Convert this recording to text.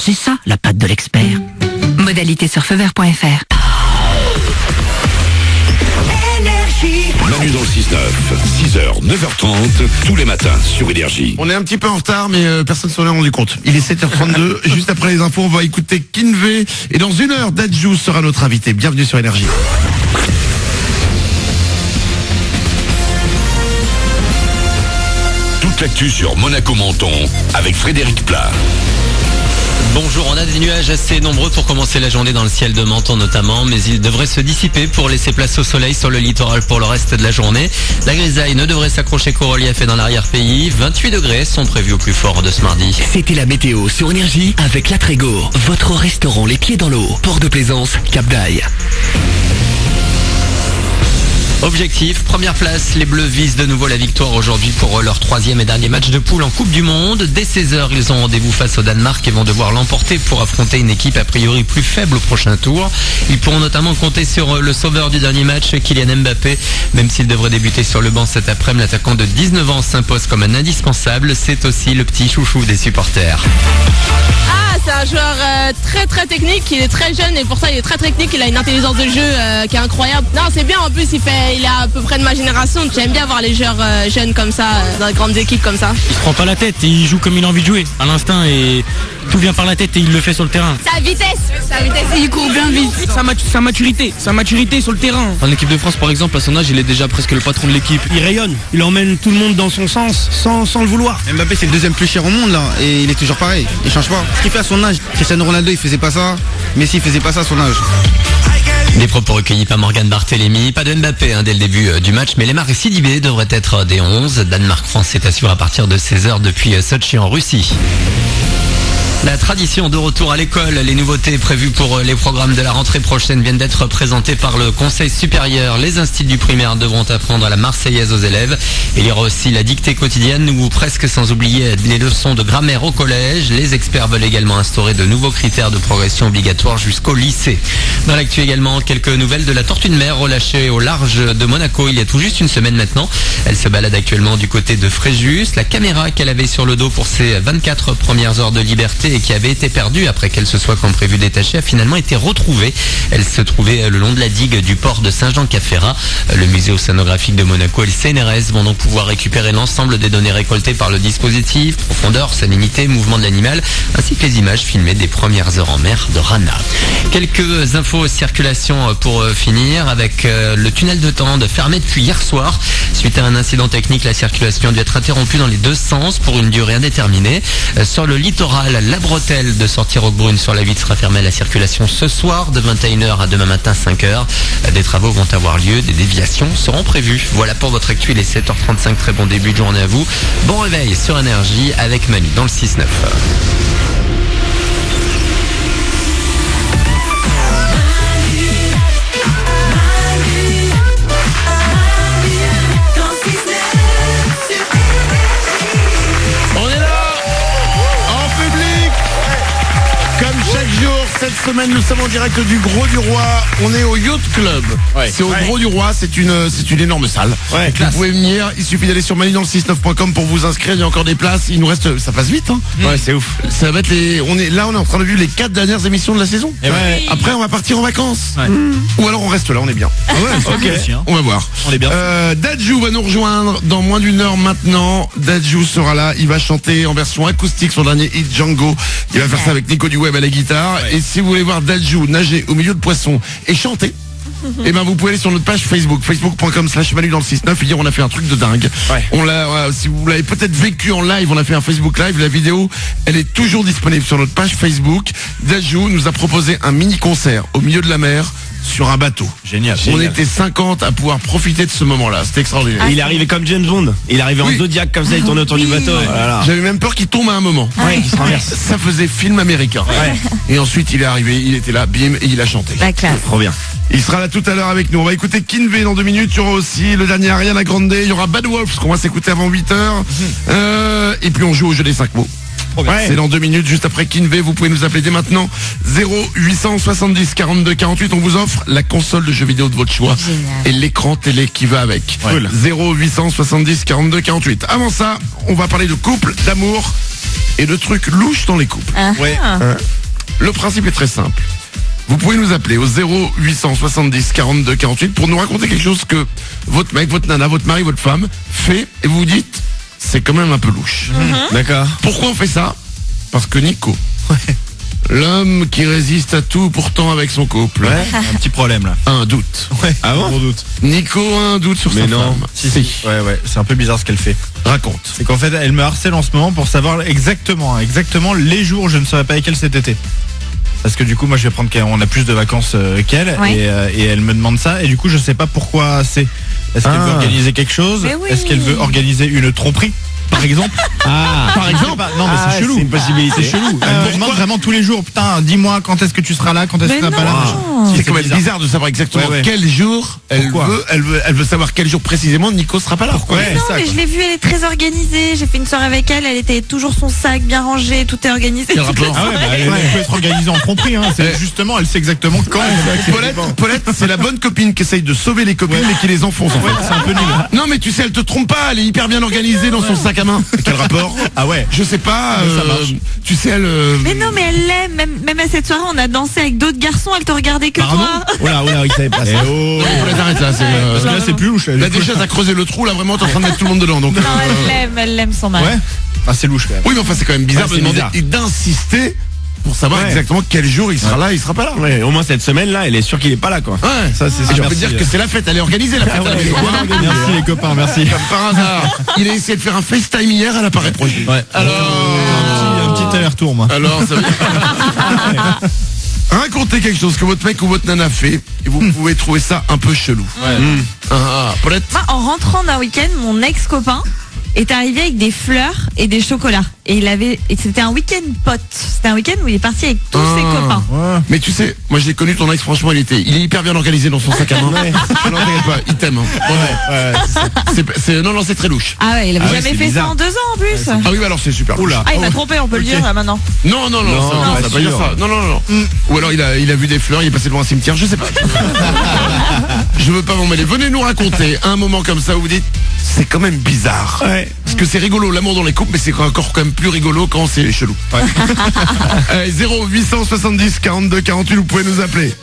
C'est ça, la patte de l'expert. Modalité sur feuvert.fr. Manu dans le 6-9, 6h, 9h30, tous les matins sur Énergie. On est un petit peu en retard, mais personne s'en est rendu compte. Il est 7h32, juste après les infos, on va écouter Kinvey. Et dans une heure, Dadju sera notre invité. Bienvenue sur Énergie. Toute l'actu sur Monaco-Menton avec Frédéric Plat. Bonjour, on a des nuages assez nombreux pour commencer la journée dans le ciel de Menton notamment, mais ils devraient se dissiper pour laisser place au soleil sur le littoral pour le reste de la journée. La grisaille ne devrait s'accrocher qu'au relief et dans l'arrière-pays. 28 degrés sont prévus au plus fort de ce mardi. C'était la météo sur Énergie avec La Trégo, votre restaurant les pieds dans l'eau. Port de Plaisance, Cap d'Aille. Objectif, première place, les Bleus visent de nouveau la victoire aujourd'hui pour leur troisième et dernier match de poule en Coupe du Monde. Dès 16h, ils ont rendez-vous face au Danemark et vont devoir l'emporter pour affronter une équipe a priori plus faible au prochain tour. Ils pourront notamment compter sur le sauveur du dernier match, Kylian Mbappé. Même s'il devrait débuter sur le banc cet après-midi, l'attaquant de 19 ans s'impose comme un indispensable. C'est aussi le petit chouchou des supporters. C'est un joueur très très technique, il est très jeune et pour ça il est très technique, il a une intelligence de jeu qui est incroyable. Non, c'est bien, en plus il est à peu près de ma génération, j'aime bien voir les joueurs jeunes comme ça, dans de grandes équipes comme ça. Il se prend pas la tête, il joue comme il a envie de jouer, à l'instinct, et tout vient par la tête et il le fait sur le terrain. Sa vitesse, il court bien vite. Sa maturité sur le terrain. En équipe de France par exemple, à son âge, il est déjà presque le patron de l'équipe. Il rayonne, il emmène tout le monde dans son sens, sans le vouloir. Mbappé c'est le deuxième plus cher au monde là, et il est toujours pareil, il change pas. Ce qu'il fait à son âge, Cristiano Ronaldo il faisait pas ça, Messi il faisait pas ça à son âge. Des propos recueillis par Morgan Barthélémy, pas de Mbappé dès le début du match, mais les marques Sidibé devraient être des 11. Danemark-France est assuré à partir de 16h depuis Sochi en Russie. La tradition de retour à l'école, les nouveautés prévues pour les programmes de la rentrée prochaine viennent d'être présentées par le Conseil supérieur. Les instituts du primaire devront apprendre la Marseillaise aux élèves. Il y aura aussi la dictée quotidienne ou presque sans oublier les leçons de grammaire au collège. Les experts veulent également instaurer de nouveaux critères de progression obligatoires jusqu'au lycée. Dans l'actu également, quelques nouvelles de la tortue de mer relâchée au large de Monaco il y a tout juste une semaine maintenant. Elle se balade actuellement du côté de Fréjus. La caméra qu'elle avait sur le dos pour ses 24 premières heures de liberté et qui avait été perdue après qu'elle se soit comme prévu détachée a finalement été retrouvée. Elle se trouvait le long de la digue du port de Saint-Jean-Cap-Ferrat. Le musée océanographique de Monaco et le CNRS vont donc pouvoir récupérer l'ensemble des données récoltées par le dispositif, profondeur, salinité, mouvement de l'animal, ainsi que les images filmées des premières heures en mer de Rana. Quelques infos circulation pour finir avec le tunnel de Tende fermé depuis hier soir. Suite à un incident technique, la circulation a dû être interrompue dans les deux sens pour une durée indéterminée. Sur le littoral, la bretelle de sortie Roquebrune sur la 8 sera fermée à la circulation ce soir de 21h à demain matin 5h. Des travaux vont avoir lieu, des déviations seront prévues. Voilà pour votre actu, il est 7h35, très bon début de journée à vous. Bon réveil sur Énergie avec Manu dans le 6-9. Cette semaine, nous sommes en direct du Gros du Roi. On est au Yacht Club. C'est au Gros du Roi. C'est une énorme salle. Vous pouvez venir. Il suffit d'aller sur manudanle69.com pour vous inscrire. Il y a encore des places. Il nous reste, ça passe vite, hein. Ouais, c'est ouf. Ça va être on est en train de vivre les 4 dernières émissions de la saison. Après, on va partir en vacances. Ou alors on reste là, on est bien. On va voir. On est bien. Dadju va nous rejoindre dans moins d'une heure maintenant. Dadju sera là. Il va chanter en version acoustique son dernier hit Django. Il va faire ça avec Nico Duweb à la guitare. Et si vous voulez voir Dadju nager au milieu de poissons et chanter, et ben vous pouvez aller sur notre page Facebook, facebook.com/Manu dans le 6-9. Hier on a fait un truc de dingue. On l'a, si vous l'avez peut-être vécu en live, on a fait un Facebook Live. La vidéo, elle est toujours disponible sur notre page Facebook. Dadju nous a proposé un mini concert au milieu de la mer sur un bateau. Génial. On était 50 à pouvoir profiter de ce moment-là. C'était extraordinaire. Il est arrivé comme James Bond. Il est arrivé en Zodiac comme ça, il tournait autour du bateau. Voilà. J'avais même peur qu'il tombe à un moment. Il se renverse. Ça faisait film américain. Et ensuite il est arrivé, il était là, bim, et il a chanté. La classe. Trop bien. Il sera là tout à l'heure avec nous. On va écouter Kinvey dans 2 minutes. Il y aura aussi le dernier Ariana Grande. Il y aura Bad Wolves qu'on va s'écouter avant 8h. Et puis on joue au jeu des 5 mots. C'est dans 2 minutes, juste après Kinvey. Vous pouvez nous appeler dès maintenant 0870 42 48. On vous offre la console de jeux vidéo de votre choix. Génial. Et l'écran télé qui va avec. 0870 42 48. Avant ça, on va parler de couple, d'amour et de trucs louches dans les couples. Le principe est très simple. Vous pouvez nous appeler au 0870 42 48 pour nous raconter quelque chose que votre mec, votre nana, votre mari, votre femme fait et vous vous dites c'est quand même un peu louche. D'accord. Pourquoi on fait ça? Parce que Nico, l'homme qui résiste à tout pourtant avec son couple, Un petit problème là. a un doute. Ah bon? Gros doute. Nico a un doute sur sa Mais non. femme. Si. Ouais, c'est un peu bizarre ce qu'elle fait. Raconte. C'est qu'en fait, elle me harcèle en ce moment pour savoir exactement les jours où je ne serai pas avec elle cet été. Parce que du coup, moi, je vais prendre on a plus de vacances qu'elle Ouais. et elle me demande ça et du coup, je sais pas pourquoi c'est. Est-ce qu'elle veut organiser quelque chose? Mais oui. Est-ce qu'elle veut organiser une tromperie, par exemple? Par exemple, Non, mais c'est chelou. C'est une possibilité. C'est chelou. Elle me demande vraiment tous les jours. Putain, dis-moi quand est-ce que tu seras là, quand est-ce que tu Mais seras pas là. non. c'est quand même bizarre de savoir exactement Ouais. quel jour Pourquoi elle veut savoir quel jour précisément Nico sera pas là. Ouais, Non, ça, mais quoi. je l'ai vue, elle est très organisée. J'ai fait une soirée avec elle, elle était toujours son sac bien rangé, tout est organisé. Quel rapport? Ah ouais, bah, elle peut être organisée en tromperie. Hein. C'est justement, elle sait exactement quand. Paulette, c'est la bonne copine qui essaye de sauver les copines mais qui les enfonce en fait. C'est un peu nul. Non mais tu sais, elle te trompe pas, elle est hyper bien organisée dans son sac à main. Quel rapport? Ah ouais. Je sais pas, Mais ça marche. tu sais, elle... Mais non, mais elle l'aime. Même à cette soirée, on a dansé avec d'autres garçons, elle te regardait que Pardon? toi. Oula, il savait pas ça. Oh. Non, Paulette, arrête là, c'est... Parce que là, c'est plus louche. Là déjà t'as creusé le trou, là vraiment t'es en train de mettre tout le monde dedans donc... Non, elle l'aime son mari. Ouais. Ah, c'est louche quand même. Oui mais enfin c'est quand même bizarre Ouais, de c'est demander bizarre. et d'insister pour savoir Ouais. exactement quel jour il sera là, il sera pas là. Ouais, au moins cette semaine-là, elle est sûre qu'il est pas là, quoi. Ouais, Ça, c'est je sûr. peux te dire que c'est la fête, elle est organisée la fête. Ah ouais, elle est quoi Merci les copains, merci. Comme par hasard, il a essayé de faire un FaceTime hier, elle apparaît projet. Ouais. Un petit aller-retour, moi. Alors, ça veut dire... Racontez quelque chose que votre mec ou votre nana fait et vous pouvez trouver ça un peu chelou. Paulette. Moi, en rentrant d'un week-end, mon ex-copain est arrivé avec des fleurs et des chocolats. Et c'était un week-end pote. C'était un week-end où il est parti avec tous ses copains. Ouais. Mais tu sais, moi j'ai connu ton ex, franchement il est hyper bien organisé dans son sac à main. Non, t'inquiète pas, il t'aime. Hein. Non, c'est très louche. Ah ouais, il avait Ah ouais, jamais c'est fait bizarre. ça en 2 ans en plus. Ah oui, bah alors c'est super. Oula. Ah, il m'a trompé, on peut le dire là maintenant. Non, ça veut pas dire ça. Non. Ou alors il a vu des fleurs, il est passé devant un cimetière, je sais pas. Je veux pas m'en mêler. Venez nous raconter un moment comme ça où vous dites c'est quand même bizarre. Ouais. Parce que c'est rigolo l'amour dans les couples, mais c'est encore quand même plus rigolo quand c'est chelou. 0870 42 48, vous pouvez nous appeler.